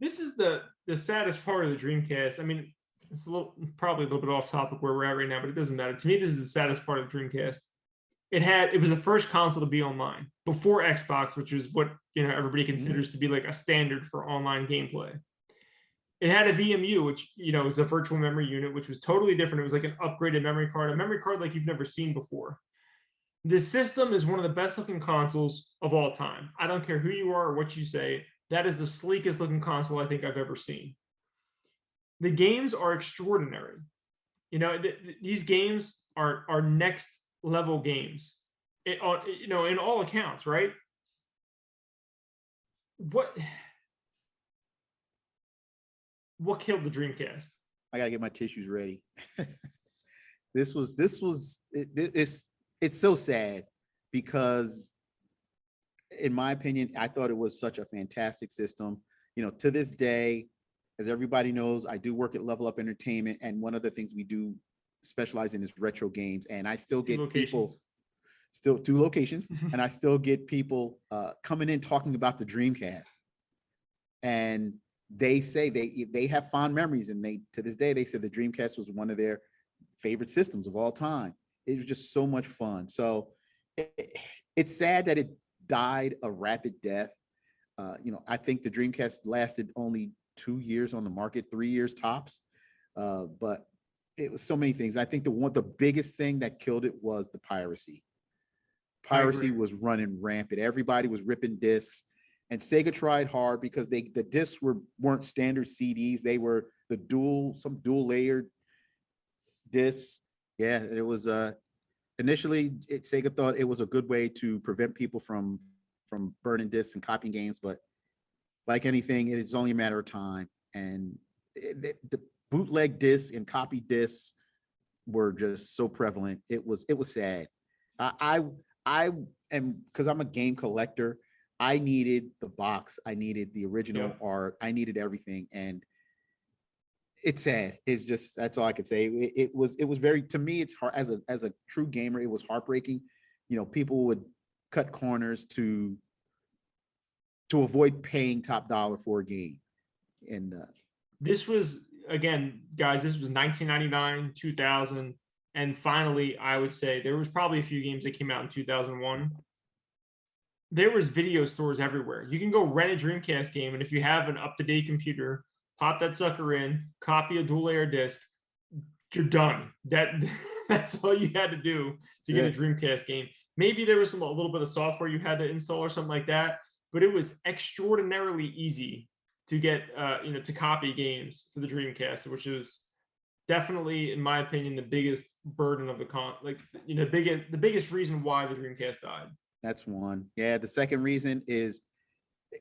this is the saddest part of the Dreamcast. I mean, it's probably a little bit off topic where we're at right now, but it doesn't matter. To me, this is the saddest part of the Dreamcast. It was the first console to be online before Xbox, which is what everybody considers to be like a standard for online gameplay. It had a VMU, which is a virtual memory unit, which was totally different. It was like an upgraded memory card, a memory card like you've never seen before. This system is one of the best looking consoles of all time. I don't care who you are or what you say. That is the sleekest looking console I think I've ever seen. The games are extraordinary. These games are next level games. In all accounts, right? What killed the Dreamcast? I gotta get my tissues ready. It's so sad because, in my opinion, I thought it was such a fantastic system. To this day, as everybody knows, I do work at Level Up Entertainment, and one of the things we do specialize in is retro games. And I still get people, still 2 locations, and I still get people coming in talking about the Dreamcast. And they say they have fond memories, and to this day they said the Dreamcast was one of their favorite systems of all time. It was just so much fun. So it's sad that it died a rapid death. I think the Dreamcast lasted only 2 years on the market, 3 years tops. But it was so many things. I think the biggest thing that killed it was the piracy. Piracy was running rampant. Everybody was ripping discs. And Sega tried hard because the discs weren't standard CDs. They were some dual layered discs. Yeah, it was initially Sega thought it was a good way to prevent people from burning discs and copying games, but like anything, it's only a matter of time. And the bootleg discs and copy discs were just so prevalent. It was sad. I am, because I'm a game collector, I needed the box. I needed the original art. I needed everything. And it's sad. It's just, that's all I could say. It was very, to me, it's hard as a true gamer. It was heartbreaking. People would cut corners to avoid paying top dollar for a game. And this was, again, guys, this was 1999, 2000. And finally, I would say there was probably a few games that came out in 2001. There was video stores everywhere. You can go rent a Dreamcast game, and if you have an up-to-date computer, pop that sucker in, copy a dual layer disc, you're done. That's all you had to do to get a Dreamcast game. Maybe there was a little bit of software you had to install or something like that, but it was extraordinarily easy to get to copy games for the Dreamcast, which is definitely, in my opinion, the biggest burden of the biggest reason why the Dreamcast died. That's one. Yeah, the second reason is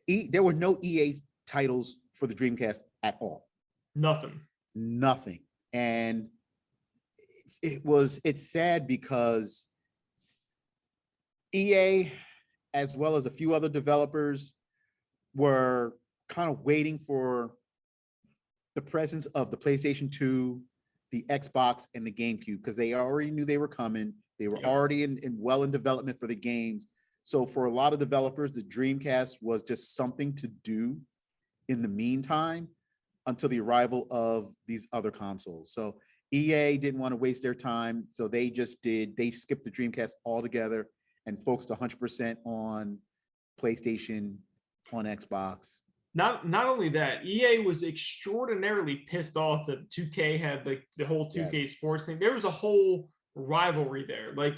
there were no EA titles for the Dreamcast at all. Nothing. And it's sad because EA, as well as a few other developers, were kind of waiting for the presence of the PlayStation 2, the Xbox, and the GameCube, because they already knew they were coming. They were already in development for the games. So for a lot of developers, the Dreamcast was just something to do in the meantime until the arrival of these other consoles. So EA didn't want to waste their time. So they skipped the Dreamcast altogether and focused 100% on PlayStation, on Xbox. Not only that, EA was extraordinarily pissed off that 2K had like the whole 2K sports thing. There was a whole rivalry there. Like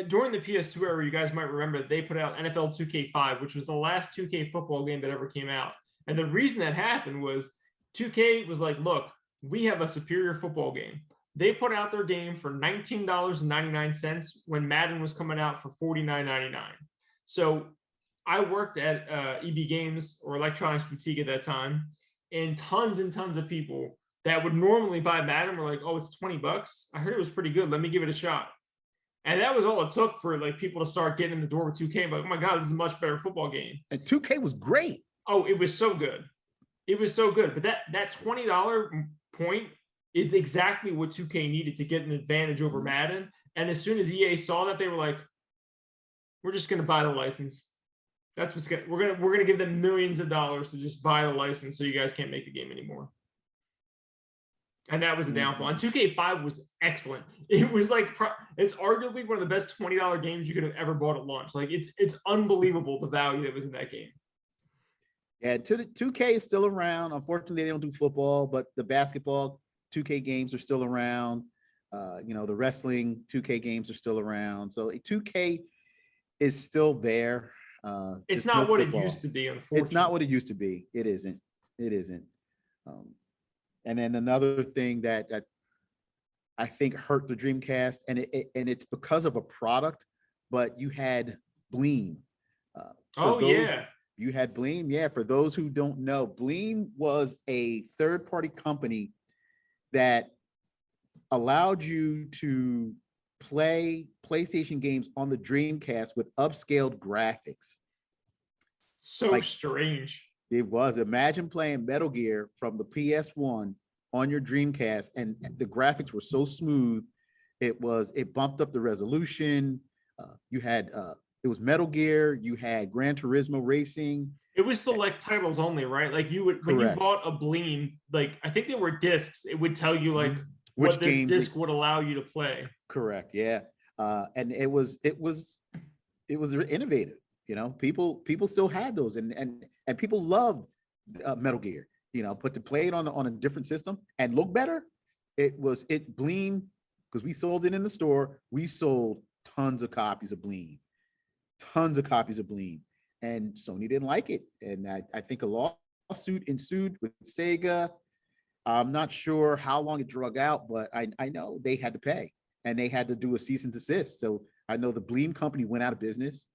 during the PS2 era, you guys might remember they put out NFL 2K5, which was the last 2K football game that ever came out. And the reason that happened was 2K was like, look, we have a superior football game. They put out their game for $19.99 when Madden was coming out for $49.99. So I worked at EB Games, or Electronics Boutique at that time, and tons of people that would normally buy Madden were like, oh, it's $20. I heard it was pretty good. Let me give it a shot. And that was all it took for like people to start getting in the door with 2K. Like, oh my God, this is a much better football game. And 2K was great. Oh, it was so good. It was so good. But that $20 point is exactly what 2K needed to get an advantage over Madden. And as soon as EA saw that, they were like, we're just going to buy the license. That's what's gonna we're gonna give them millions of dollars to just buy the license, so you guys can't make the game anymore. And that was the downfall. And 2K5 was excellent. It was like it's arguably one of the best $20 games you could have ever bought at launch. Like it's unbelievable the value that was in that game. Yeah, 2K is still around. Unfortunately, they don't do football, but the basketball 2K games are still around. The wrestling 2K games are still around. So 2K is still there. It's not what it used to be, unfortunately. It's not what it used to be. It isn't. And then another thing that I think hurt the Dreamcast, and it's because of a product, but you had Bleem. You had Bleem. Yeah, for those who don't know, Bleem was a third-party company that allowed you to play PlayStation games on the Dreamcast with upscaled graphics. So strange. It was. Imagine playing Metal Gear from the PS1 on your Dreamcast, and the graphics were so smooth. It bumped up the resolution. You had it was Metal Gear. You had Gran Turismo Racing. It was select titles only, right? Like you would, when you bought a Bleem, like I think there were discs. It would tell you like what this disc would allow you to play. Correct. Yeah. And it was innovative. People still had those, and people loved Metal Gear. But to play it on a different system and look better, it Bleem, because we sold it in the store. We sold tons of copies of Bleem, and Sony didn't like it, and I think a lawsuit ensued with Sega. I'm not sure how long it drug out, but I know they had to pay, and they had to do a cease and desist. So I know the Bleem company went out of business.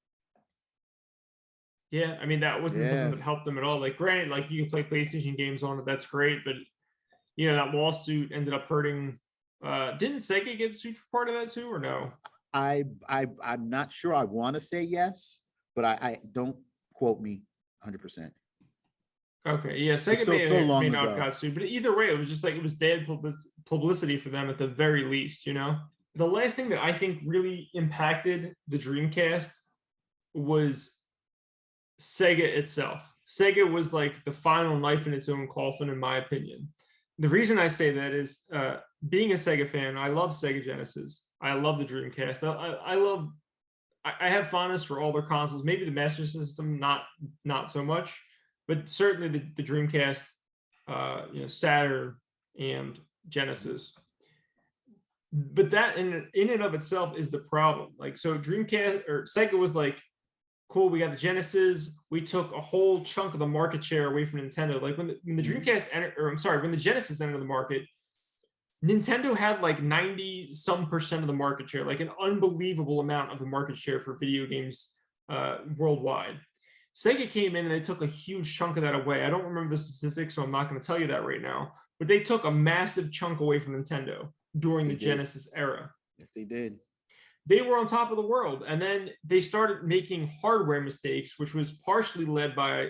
Yeah, I mean, that wasn't something that helped them at all. Like, granted, like you can play PlayStation games on it, that's great, but that lawsuit ended up hurting. Didn't Sega get sued for part of that too, or no? I'm not sure. I want to say yes, but I don't quote me 100%. Okay, yeah, Sega may not have got sued, but either way, it was just like it was bad publicity for them at the very least. The last thing that I think really impacted the Dreamcast was Sega itself. Sega was like the final knife in its own coffin, in my opinion. The reason I say that is being a Sega fan, I love Sega Genesis. I love the Dreamcast. I have fondness for all their consoles. Maybe the Master System, not so much, but certainly the Dreamcast, Saturn and Genesis. But that in and of itself is the problem. Like, so Dreamcast or Sega was like, cool, we got the Genesis. We took a whole chunk of the market share away from Nintendo. Like when the Dreamcast when the Genesis entered the market, Nintendo had like 90% of the market share, like an unbelievable amount of the market share for video games worldwide. Sega came in and they took a huge chunk of that away. I don't remember the statistics, so I'm not going to tell you that right now. But they took a massive chunk away from Nintendo during the Genesis era. Yes, they did. They were on top of the world, and then they started making hardware mistakes, which was partially led by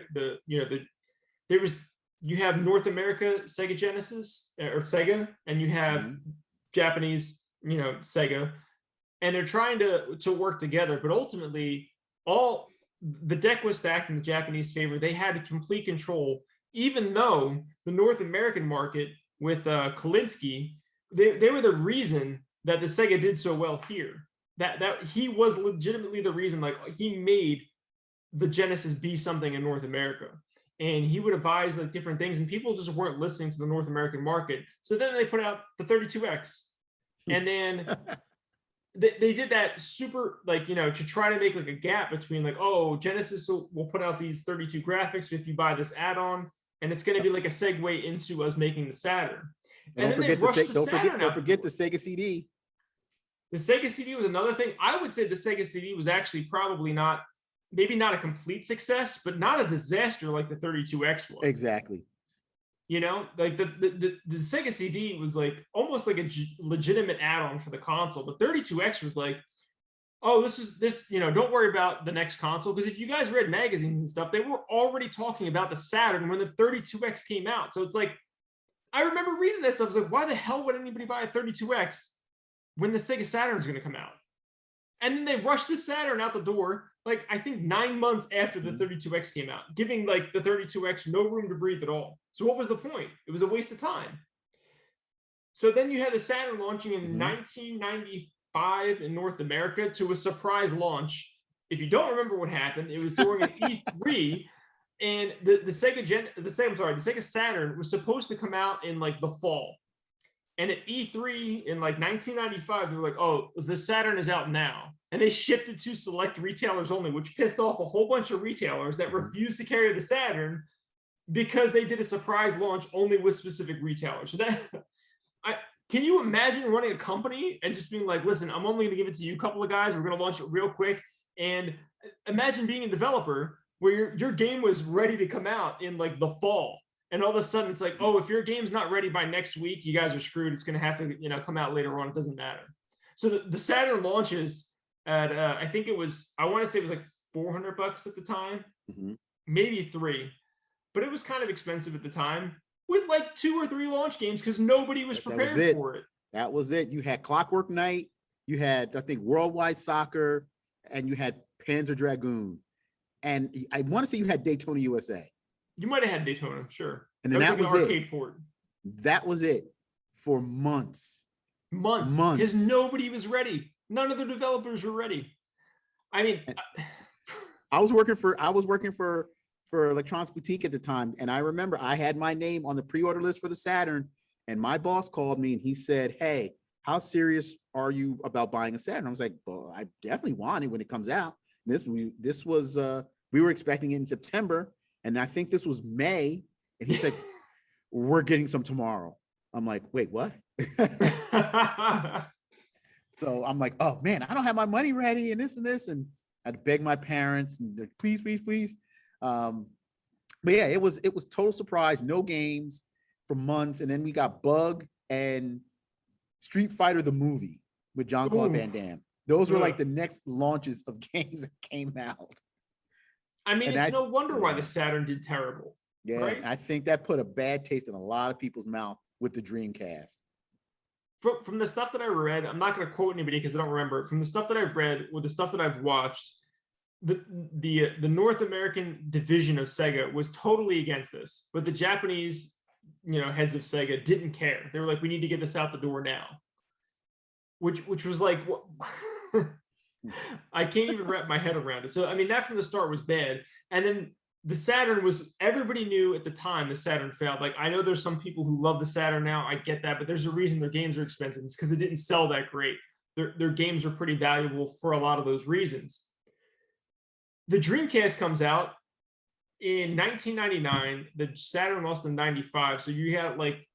you have North America Sega Genesis or Sega, and you have Japanese, Sega, and they're trying to work together, but ultimately all the deck was stacked in the Japanese favor. They had complete control, even though the North American market with Kolinsky, they were the reason that the Sega did so well here. That he was legitimately the reason, like he made the Genesis be something in North America, and he would advise like different things, and people just weren't listening to the North American market. So then they put out the 32X, and then they did that super to try to make like a gap between like, oh, Genesis will put out these 32 graphics if you buy this add-on, and it's going to be like a segue into us making the Saturn. And don't forget the Sega CD. The Sega CD was another thing. I would say the Sega CD was actually probably maybe not a complete success, but not a disaster like the 32X was. Exactly. Like the Sega CD was like almost like a legitimate add-on for the console. The 32X was like, oh, this, don't worry about the next console. Because if you guys read magazines and stuff, they were already talking about the Saturn when the 32X came out. So it's like, I remember reading this. I was like, why the hell would anybody buy a 32X when the Sega Saturn is going to come out? And then they rushed the Saturn out the door like I think 9 months after the 32X came out, giving like the 32X no room to breathe at all. So what was the point? It was a waste of time. So then you had the Saturn launching in 1995 in North America to a surprise launch. If you don't remember what happened, it was during an E3, and the Sega Saturn was supposed to come out in like the fall. And at E3 in like 1995, they were like, "Oh, the Saturn is out now," and they shipped it to select retailers only, which pissed off a whole bunch of retailers that refused to carry the Saturn because they did a surprise launch only with specific retailers. So that can you imagine running a company and just being like, listen, I'm only going to give it to you a couple of guys. We're going to launch it real quick. And imagine being a developer where your game was ready to come out in like the fall. And all of a sudden it's like, oh, if your game's not ready by next week, you guys are screwed. It's going to have to, come out later on. It doesn't matter. So the Saturn launches at, I think it was, I want to say it was like $400 at the time, maybe $300, but it was kind of expensive at the time, with like 2 or 3 launch games because nobody was prepared for it. That was it. You had Clockwork Knight, you had, I think, Worldwide Soccer, and you had Panzer Dragoon. And I want to say you had Daytona USA. You might have had Daytona, sure. And then that was an arcade port. That was it for months. Months. Because nobody was ready. None of the developers were ready. I mean, I was working for Electronics Boutique at the time, and I remember I had my name on the pre-order list for the Saturn, and my boss called me and he said, "Hey, how serious are you about buying a Saturn?" I was like, "Well, I definitely want it when it comes out." And we were expecting it in September, and I think this was May, and he said, "We're getting some tomorrow." I'm like, "Wait, what?" So I'm like, "Oh man, I don't have my money ready," and this, and I had to beg my parents and like, please. But yeah, it was total surprise, no games for months, and then we got Bug and Street Fighter the movie with Jean-Claude Van Damme. Those were like the next launches of games that came out. I mean, it's no wonder why the Saturn did terrible. Yeah, right? I think that put a bad taste in a lot of people's mouth with the Dreamcast. From the stuff that I read, I'm not going to quote anybody because I don't remember. From the stuff that I've read or the stuff that I've watched, the North American division of Sega was totally against this, but the Japanese, heads of Sega didn't care. They were like, "We need to get this out the door now," which was like, what? I can't even wrap my head around it. So I mean, that from the start was bad, and then the Saturn was, everybody knew at the time the Saturn failed. Like, I know there's some people who love the Saturn now, I get that, but there's a reason their games are expensive. It's because it didn't sell that great. Their games are pretty valuable for a lot of those reasons. The Dreamcast comes out in 1999. The Saturn lost in 95. So you had like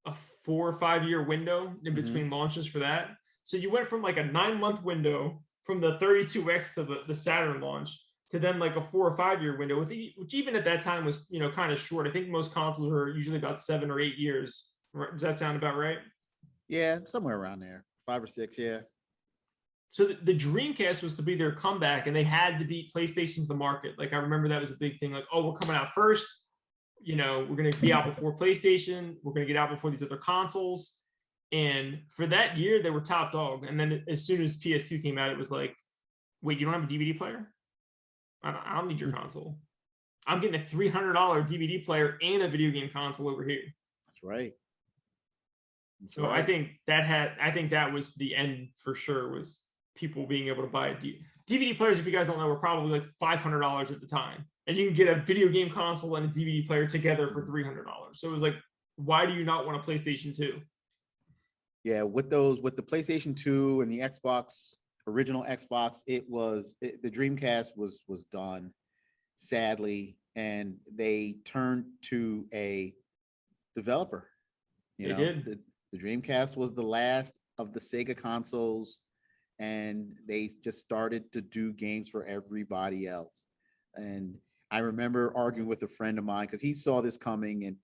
a 4 or 5 year window in between launches for that. So you went from like a 9-month window from the 32X to the Saturn launch to then like a 4 or 5 year window, which even at that time was, kind of short. I think most consoles were usually about 7 or 8 years. Does that sound about right? Yeah, somewhere around there. 5 or 6, yeah. So the Dreamcast was to be their comeback, and they had to beat PlayStation to the market. Like, I remember that was a big thing. Like, oh, we're coming out first. We're going to be out before PlayStation. We're going to get out before these other consoles. And for that year, they were top dog. And then as soon as PS2 came out, it was like, wait, you don't have a DVD player? I don't need your console. I'm getting a $300 DVD player and a video game console over here. That's right. So right. I think that was the end for sure, was people being able to buy DVD players. If you guys don't know, were probably like $500 at the time, and you can get a video game console and a DVD player together for $300. So it was like, why do you not want a PlayStation 2? Yeah, with the PlayStation 2 and the original Xbox, the Dreamcast was done, sadly, and they turned to a developer. They did. The Dreamcast was the last of the Sega consoles, and they just started to do games for everybody else. And I remember arguing with a friend of mine because he saw this coming, and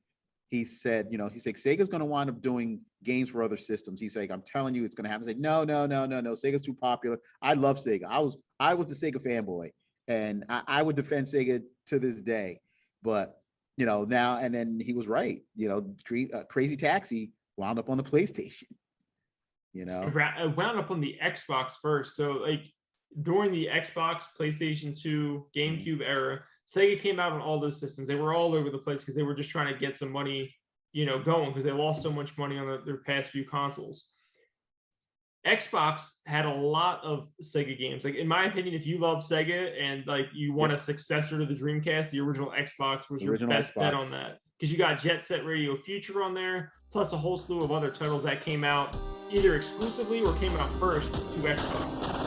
he said, Sega's going to wind up doing games for other systems. He's like, "I'm telling you, it's going to happen." I said, no. Sega's too popular. I love Sega. I was the Sega fanboy, and I would defend Sega to this day. But now, and then he was right. Crazy Taxi wound up on the PlayStation. It wound up on the Xbox first. So like during the Xbox, PlayStation 2, GameCube era, Sega came out on all those systems. They were all over the place because they were just trying to get some money, going because they lost so much money on their past few consoles. Xbox had a lot of Sega games. Like, in my opinion, if you love Sega and like you want a successor to the Dreamcast, the original Xbox was your best bet on that, because you got Jet Set Radio Future on there, plus a whole slew of other titles that came out either exclusively or came out first to Xbox.